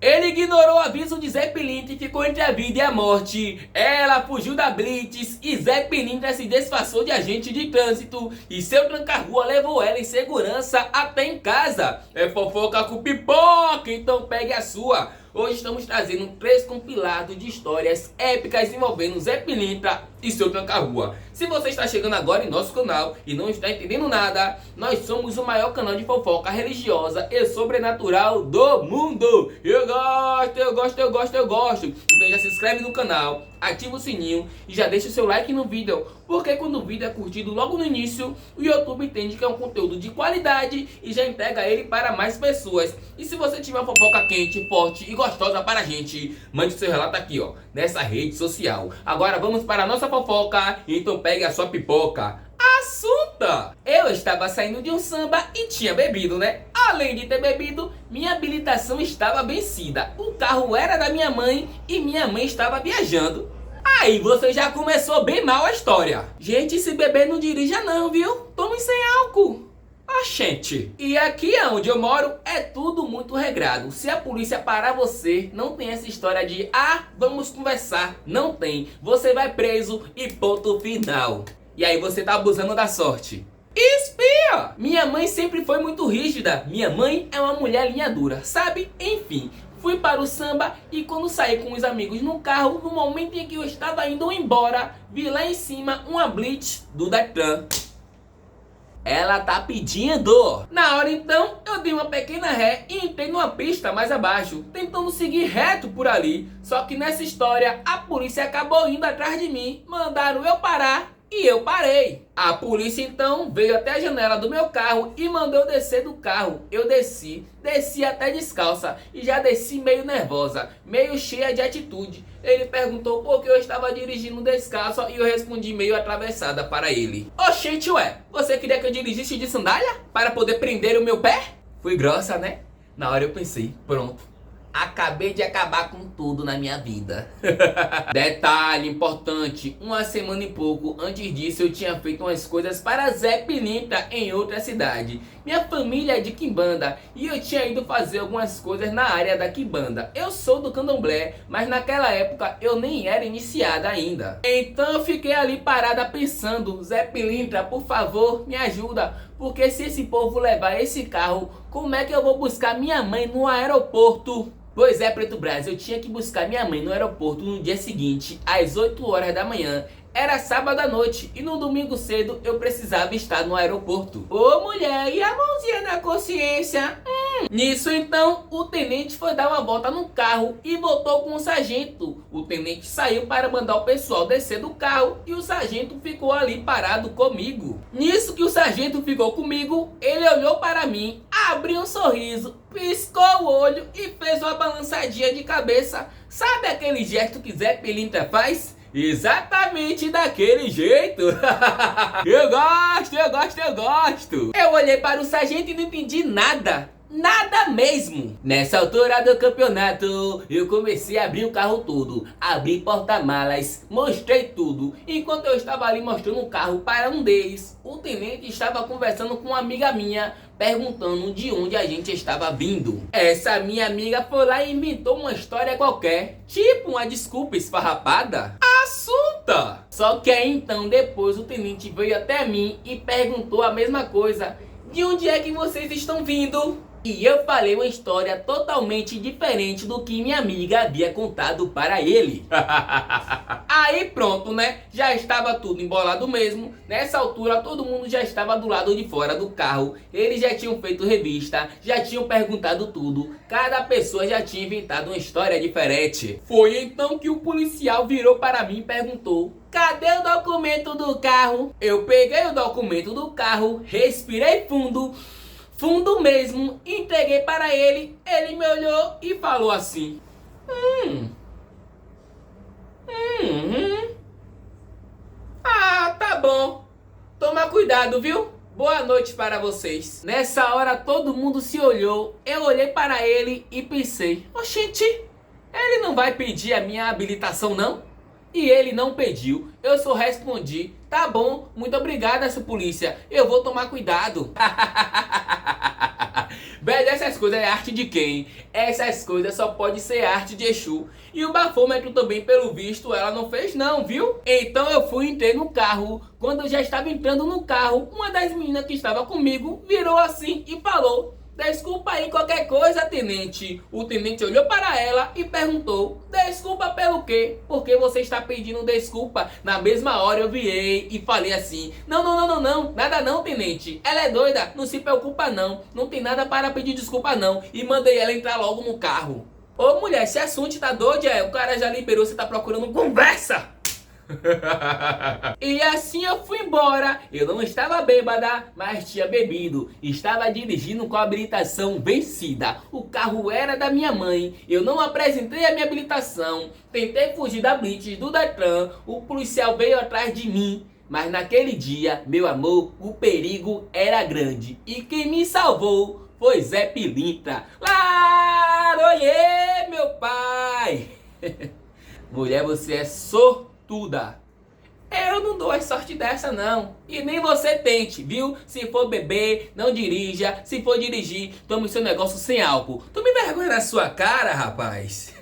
Ele ignorou o aviso de Zé Pilintra e ficou entre a vida e a morte. Ela fugiu da blitz e Zé Pilintra se disfarçou de agente de trânsito e seu tranca-rua levou ela em segurança até em casa. É fofoca com pipoca, então pegue a sua. Hoje estamos trazendo 3 compilados de histórias épicas envolvendo Zé Pilintra e seu tranca-rua. Se você está chegando agora em nosso canal e não está entendendo nada, nós somos o maior canal de fofoca religiosa e sobrenatural do mundo. Eu gosto. Então já se inscreve no canal, ativa o sininho e já deixa o seu like no vídeo, porque quando o vídeo é curtido logo no início, o YouTube entende que é um conteúdo de qualidade e já entrega ele para mais pessoas. E se você tiver uma fofoca quente, forte e gostosa para a gente, mande seu relato aqui, ó, nessa rede social. Agora vamos para a nossa fofoca, então pegue a sua pipoca. Assunta! Eu estava saindo de um samba e tinha bebido, né? Além de ter bebido, minha habilitação estava vencida. O carro era da minha mãe e minha mãe estava viajando. Aí você já começou bem mal a história. Gente, se beber não dirija não, viu? Tome sem álcool. Oxente. E aqui onde eu moro é tudo muito regrado. Se a polícia parar você, não tem essa história de vamos conversar. Não tem. Você vai preso e ponto final. E aí você tá abusando da sorte. Espia! Minha mãe sempre foi muito rígida. Minha mãe é uma mulher linha dura, sabe? Enfim, fui para o samba e quando saí com os amigos no carro, no momento em que eu estava indo embora, vi lá em cima uma blitz do Detran. Ela tá pedindo. Na hora então, eu dei uma pequena ré e entrei numa pista mais abaixo, tentando seguir reto por ali. Só que nessa história, a polícia acabou indo atrás de mim, mandaram eu parar. E eu parei. A polícia então veio até a janela do meu carro e mandou eu descer do carro. Eu desci até descalça e já desci meio nervosa, meio cheia de atitude. Ele perguntou por que eu estava dirigindo descalça e eu respondi meio atravessada para ele. Oxente, ué, você queria que eu dirigisse de sandália para poder prender o meu pé? Fui grossa, né? Na hora eu pensei, pronto. Acabei de acabar com tudo na minha vida. Detalhe importante, uma semana e pouco antes disso eu tinha feito umas coisas para Zé Pilintra em outra cidade. Minha família é de Quimbanda e eu tinha ido fazer algumas coisas na área da Quimbanda. Eu sou do Candomblé, mas naquela época eu nem era iniciada ainda. Então eu fiquei ali parada pensando, Zé Pilintra, por favor, me ajuda. Porque se esse povo levar esse carro, como é que eu vou buscar minha mãe no aeroporto? Pois é, Preto Brás, eu tinha que buscar minha mãe no aeroporto no dia seguinte, às 8 horas da manhã. Era sábado à noite e no domingo cedo eu precisava estar no aeroporto. Ô mulher, e a mãozinha na consciência? Nisso então, o tenente foi dar uma volta no carro e voltou com o sargento. O tenente saiu para mandar o pessoal descer do carro e o sargento ficou ali parado comigo. Nisso que o sargento ficou comigo, ele olhou para mim, abriu um sorriso, piscou o olho e fez uma balançadinha de cabeça. Sabe aquele gesto que Zé Pilintra faz? Exatamente daquele jeito. Eu gosto. Eu olhei para o sargento e não entendi nada. Nada mesmo. Nessa altura do campeonato, eu comecei a abrir o carro todo, abri porta-malas, mostrei tudo. Enquanto eu estava ali mostrando o carro para um deles, o tenente estava conversando com uma amiga minha, perguntando de onde a gente estava vindo. Essa minha amiga foi lá e inventou uma história qualquer, tipo uma desculpa esfarrapada. Assunta! Só que aí então depois o tenente veio até mim e perguntou a mesma coisa. De onde é que vocês estão vindo? E eu falei uma história totalmente diferente do que minha amiga havia contado para ele. Aí pronto, né? Já estava tudo embolado mesmo. Nessa altura todo mundo já estava do lado de fora do carro. Eles já tinham feito revista, já tinham perguntado tudo. Cada pessoa já tinha inventado uma história diferente. Foi então que o policial virou para mim e perguntou: cadê o documento do carro? Eu peguei o documento do carro, respirei fundo mesmo, entreguei para ele. Ele me olhou e falou assim: tá bom. Toma cuidado, viu? Boa noite para vocês. Nessa hora todo mundo se olhou. Eu olhei para ele e pensei: oxente, ele não vai pedir a minha habilitação não? E ele não pediu. Eu só respondi: tá bom, muito obrigada, essa polícia. Eu vou tomar cuidado. Velho, essas coisas é arte de quem? Essas coisas só pode ser arte de Exu. E o bafômetro também, pelo visto, ela não fez não, viu? Então eu fui e entrei no carro. Quando eu já estava entrando no carro, uma das meninas que estava comigo virou assim e falou: desculpa aí qualquer coisa, tenente. O tenente olhou para ela e perguntou: desculpa pelo quê? Porque você está pedindo desculpa? Na mesma hora eu virei e falei assim: não, nada não, tenente. Ela é doida, não se preocupa não. Não tem nada para pedir desculpa não. E mandei ela entrar logo no carro. Ô mulher, esse assunto tá doido, o cara já liberou, você tá procurando conversa. E assim eu fui embora. Eu não estava bêbada, mas tinha bebido. Estava dirigindo com a habilitação vencida. O carro era da minha mãe. Eu não apresentei a minha habilitação. Tentei fugir da blitz do Detran. O policial veio atrás de mim. Mas naquele dia, meu amor, o perigo era grande. E quem me salvou foi Zé Pilintra. Laroie, meu pai. Mulher, você é sortuda. Eu não dou a sorte dessa não. E nem você tente, viu? Se for beber, não dirija. Se for dirigir, tome seu negócio sem álcool. Tome vergonha na sua cara, rapaz.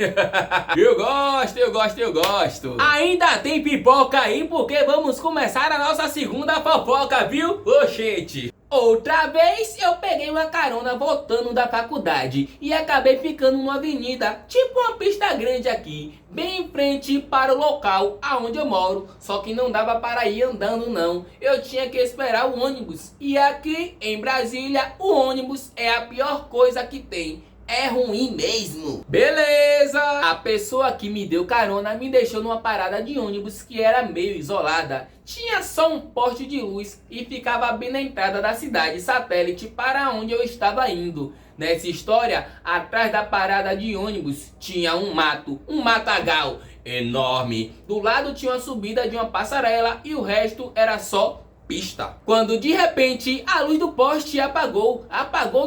Eu gosto. Ainda tem pipoca aí, porque vamos começar a nossa segunda fofoca, viu? Oxente. Outra vez eu peguei uma carona voltando da faculdade e acabei ficando numa avenida, tipo uma pista grande aqui, bem em frente para o local aonde eu moro, só que não dava para ir andando não, eu tinha que esperar o ônibus. E aqui em Brasília o ônibus é a pior coisa que tem. É ruim mesmo. Beleza! A pessoa que me deu carona me deixou numa parada de ônibus que era meio isolada. Tinha só um poste de luz e ficava bem na entrada da cidade satélite para onde eu estava indo. Nessa história, atrás da parada de ônibus tinha um matagal enorme. Do lado tinha uma subida de uma passarela e o resto era só pista. Quando de repente a luz do poste apagou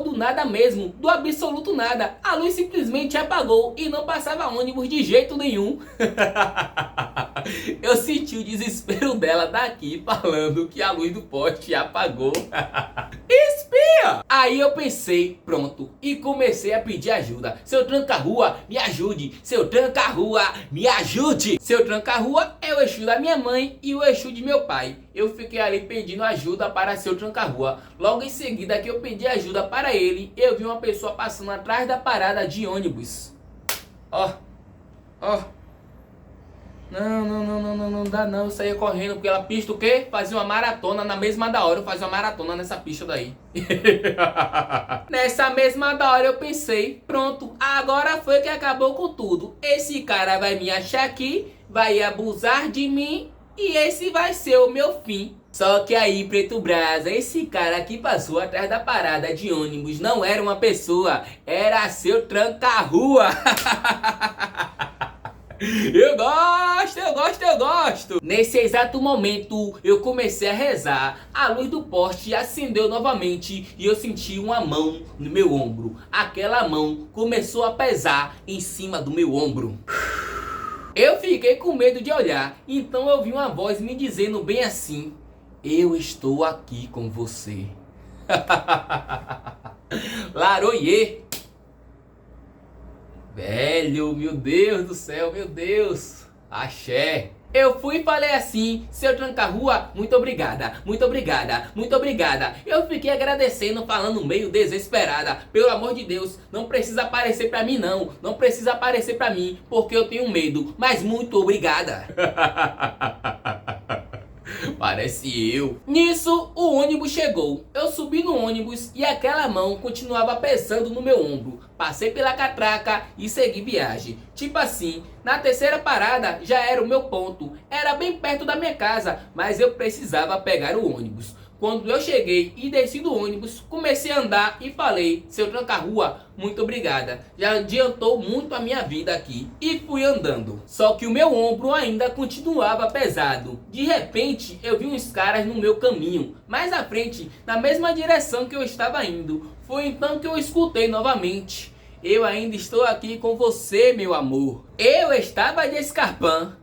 do nada mesmo, do absoluto nada. A luz simplesmente apagou e não passava ônibus de jeito nenhum. Eu senti o desespero dela daqui falando que a luz do poste apagou. Espia! Aí eu pensei, pronto, e comecei a pedir ajuda. Seu tranca-rua, me ajude. Seu tranca-rua, me ajude. Seu tranca-rua é o Exu da minha mãe e o Exu de meu pai. Eu fiquei ali pedindo ajuda para seu tranca-rua. Logo em seguida que eu pedi ajuda para ele, eu vi uma pessoa passando atrás da parada de ônibus. Ó. Não dá não. Eu saía correndo porque ela pista o quê? Fazia uma maratona na mesma da hora. Eu fazia uma maratona nessa pista daí. Nessa mesma da hora eu pensei, pronto, agora foi que acabou com tudo. Esse cara vai me achar aqui, vai abusar de mim e esse vai ser o meu fim. Só que aí, Preto Brasa, esse cara que passou atrás da parada de ônibus não era uma pessoa, era seu tranca-rua. Eu gosto. Nesse exato momento, eu comecei a rezar. A luz do poste acendeu novamente e eu senti uma mão no meu ombro. Aquela mão começou a pesar em cima do meu ombro. Eu fiquei com medo de olhar, então eu vi uma voz me dizendo bem assim: eu estou aqui com você. Laroie. Velho, meu Deus do céu, meu Deus. Axé. Eu fui e falei assim: seu tranca-rua, muito obrigada. Eu fiquei agradecendo, falando meio desesperada. Pelo amor de Deus, não precisa aparecer pra mim não. Não precisa aparecer pra mim, porque eu tenho medo. Mas muito obrigada. Parece eu. Nisso, o ônibus chegou. Eu subi no ônibus e aquela mão continuava pesando no meu ombro. Passei pela catraca e segui viagem. Tipo assim, na terceira parada já era o meu ponto. Era bem perto da minha casa, mas eu precisava pegar o ônibus. Quando eu cheguei e desci do ônibus, comecei a andar e falei: seu tranca-rua, muito obrigada. Já adiantou muito a minha vida aqui. E fui andando. Só que o meu ombro ainda continuava pesado. De repente, eu vi uns caras no meu caminho, mais à frente, na mesma direção que eu estava indo. Foi então que eu escutei novamente: eu ainda estou aqui com você, meu amor. Eu estava de escarpão.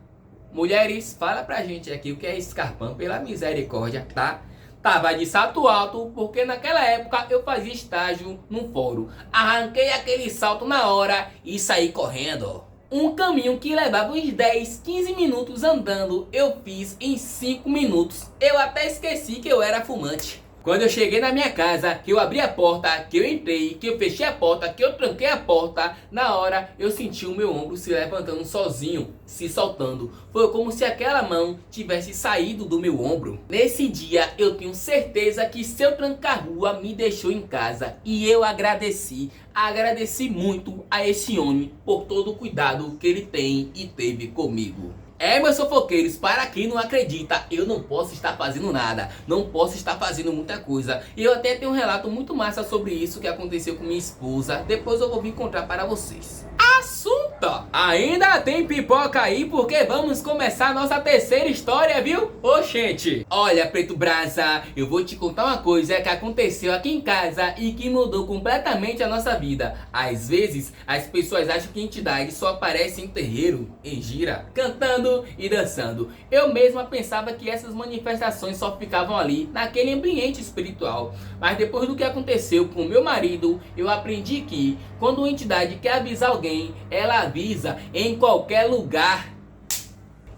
Mulheres, fala pra gente aqui o que é escarpão, pela misericórdia, tá? Tava de salto alto porque naquela época eu fazia estágio num fórum. Arranquei aquele salto na hora e saí correndo. Um caminho que levava uns 10, 15 minutos andando, eu fiz em 5 minutos. Eu até esqueci que eu era fumante. Quando eu cheguei na minha casa, que eu abri a porta, que eu entrei, que eu fechei a porta, que eu tranquei a porta, na hora eu senti o meu ombro se levantando sozinho, se soltando. Foi como se aquela mão tivesse saído do meu ombro. Nesse dia eu tenho certeza que seu tranca-rua me deixou em casa e eu agradeci muito a esse homem por todo o cuidado que ele tem e teve comigo. Meus fofoqueiros, para quem não acredita, eu não posso estar fazendo nada, não posso estar fazendo muita coisa. E eu até tenho um relato muito massa sobre isso que aconteceu com minha esposa, depois eu vou vir contar para vocês. Assunto! Ainda tem pipoca aí porque vamos começar a nossa terceira história, viu? Ô, gente! Olha, Preto Brasa, eu vou te contar uma coisa que aconteceu aqui em casa e que mudou completamente a nossa vida. Às vezes, as pessoas acham que entidade só aparece em terreiro, em gira, cantando e dançando. Eu mesma pensava que essas manifestações só ficavam ali, naquele ambiente espiritual. Mas depois do que aconteceu com meu marido, eu aprendi que quando uma entidade quer avisar alguém, ela avisa em qualquer lugar.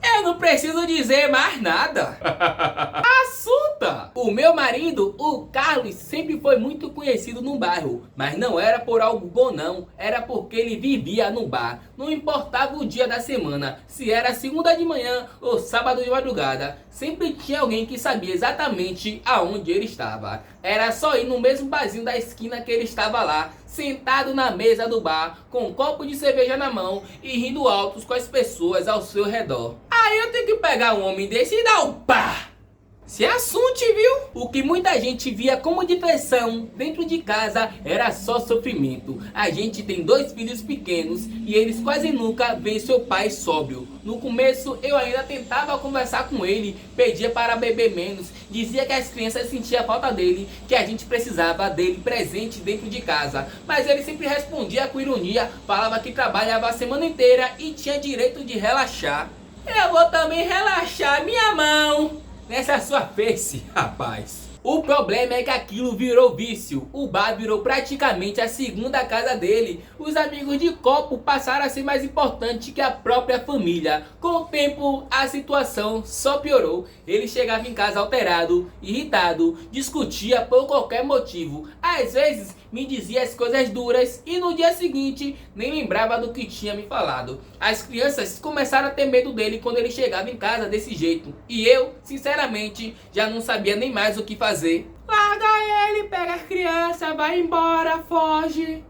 Eu não preciso dizer mais nada. Assunta! O meu marido, o Carlos, sempre foi muito conhecido no bairro. Mas não era por algo bom não. Era porque ele vivia no bar. Não importava o dia da semana. Se era segunda de manhã ou sábado de madrugada. Sempre tinha alguém que sabia exatamente aonde ele estava. Era só ir no mesmo barzinho da esquina que ele estava lá, sentado na mesa do bar, com um copo de cerveja na mão e rindo altos com as pessoas ao seu redor. Aí eu tenho que pegar um homem desse e dar um pá! Se assunte, viu? O que muita gente via como diversão dentro de casa era só sofrimento. A gente tem 2 filhos pequenos e eles quase nunca veem seu pai sóbrio. No começo eu ainda tentava conversar com ele, pedia para beber menos, dizia que as crianças sentiam falta dele, que a gente precisava dele presente dentro de casa. Mas ele sempre respondia com ironia, falava que trabalhava a semana inteira e tinha direito de relaxar. Eu vou também relaxar minha mão nessa sua face, rapaz. O problema é que aquilo virou vício. O bar virou praticamente a segunda casa dele. Os amigos de copo passaram a ser mais importantes que a própria família. Com o tempo, a situação só piorou. Ele chegava em casa alterado, irritado, discutia por qualquer motivo. Às vezes, me dizia as coisas duras e no dia seguinte, nem lembrava do que tinha me falado. As crianças começaram a ter medo dele quando ele chegava em casa desse jeito. E eu, sinceramente, já não sabia nem mais o que fazer. Larga ele, pega as crianças, vai embora, foge.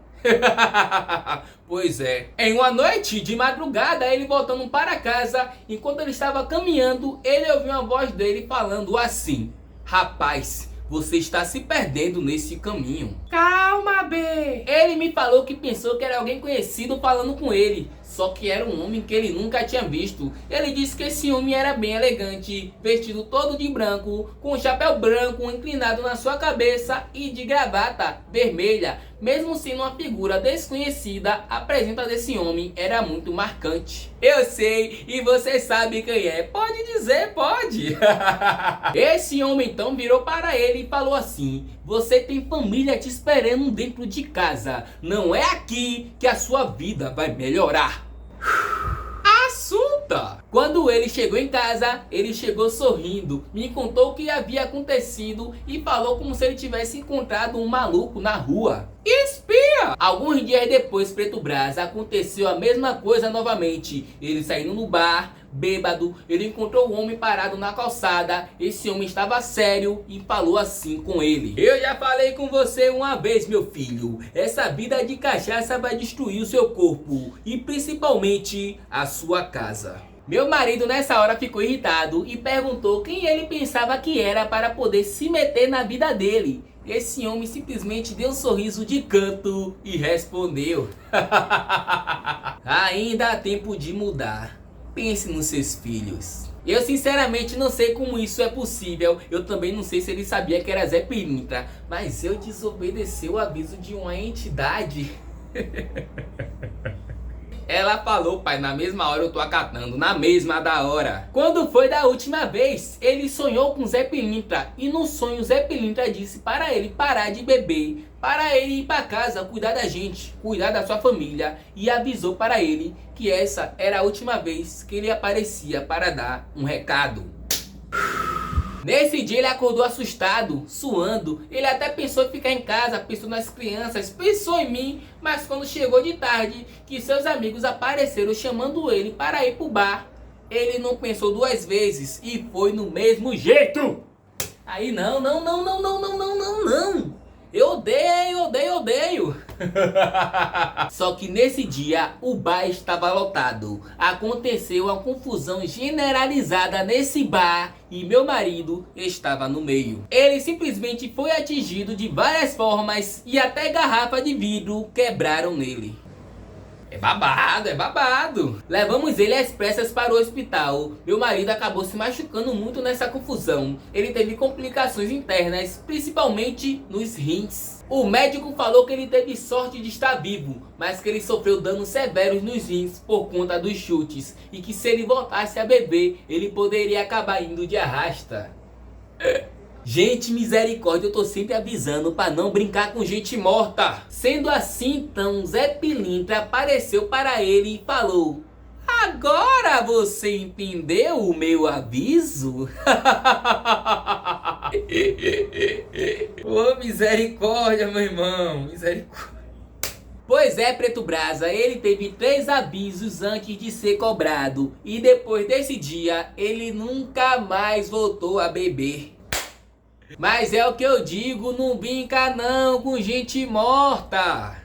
Pois é. Em uma noite de madrugada, ele voltando para casa, enquanto ele estava caminhando, ele ouviu uma voz dele falando assim: rapaz, você está se perdendo nesse caminho. Calma, B. Ele me falou que pensou que era alguém conhecido falando com ele. Só que era um homem que ele nunca tinha visto. Ele disse que esse homem era bem elegante, vestido todo de branco, com um chapéu branco inclinado na sua cabeça e de gravata vermelha. Mesmo sendo uma figura desconhecida, a presença desse homem era muito marcante. Eu sei, e você sabe quem é. Pode dizer, pode. Esse homem então virou para ele e falou assim: você tem família te esperando dentro de casa. Não é aqui que a sua vida vai melhorar. Assunta! Quando ele chegou em casa, ele chegou sorrindo, me contou o que havia acontecido e falou como se ele tivesse encontrado um maluco na rua. Espia! Alguns dias depois, Preto Brasa, aconteceu a mesma coisa novamente. Ele saindo no bar, bêbado, ele encontrou um homem parado na calçada. Esse homem estava sério e falou assim com ele: eu já falei com você uma vez, meu filho. Essa vida de cachaça vai destruir o seu corpo e principalmente a sua casa. Meu marido nessa hora ficou irritado e perguntou quem ele pensava que era para poder se meter na vida dele. Esse homem simplesmente deu um sorriso de canto e respondeu: ainda há tempo de mudar. Pense nos seus filhos. Eu sinceramente não sei como isso é possível. Eu também não sei se ele sabia que era Zé Pilintra. Mas eu desobedeci o aviso de uma entidade. Ela falou, pai, na mesma hora eu tô acatando, na mesma da hora. Quando foi da última vez, ele sonhou com Zé Pilintra. E no sonho, Zé Pilintra disse para ele parar de beber, para ele ir para casa, cuidar da gente, cuidar da sua família. E avisou para ele que essa era a última vez que ele aparecia para dar um recado. Nesse dia ele acordou assustado, suando. Ele até pensou em ficar em casa, pensou nas crianças, pensou em mim. Mas quando chegou de tarde, que seus amigos apareceram chamando ele para ir pro bar, ele não pensou duas vezes e foi no mesmo jeito. Aí não. Eu odeio. Só que nesse dia o bar estava lotado. Aconteceu uma confusão generalizada nesse bar e meu marido estava no meio. Ele simplesmente foi atingido de várias formas e até garrafa de vidro quebraram nele. É babado. Levamos ele às pressas para o hospital. Meu marido acabou se machucando muito nessa confusão. Ele teve complicações internas, principalmente nos rins. O médico falou que ele teve sorte de estar vivo, mas que ele sofreu danos severos nos rins por conta dos chutes. E que se ele voltasse a beber, ele poderia acabar indo de arrasta. Gente, misericórdia, eu tô sempre avisando pra não brincar com gente morta. Sendo assim, então, Zé Pilintra apareceu para ele e falou: agora você entendeu o meu aviso? Ô, misericórdia, meu irmão, misericórdia. Pois é, Preto Brasa, ele teve 3 avisos antes de ser cobrado. E depois desse dia, ele nunca mais voltou a beber. Mas é o que eu digo, não brinca não com gente morta.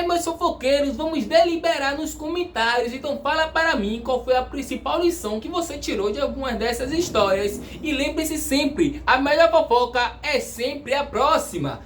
Meus fofoqueiros, vamos deliberar nos comentários. Então fala para mim qual foi a principal lição que você tirou de algumas dessas histórias. E lembre-se sempre, a melhor fofoca é sempre a próxima.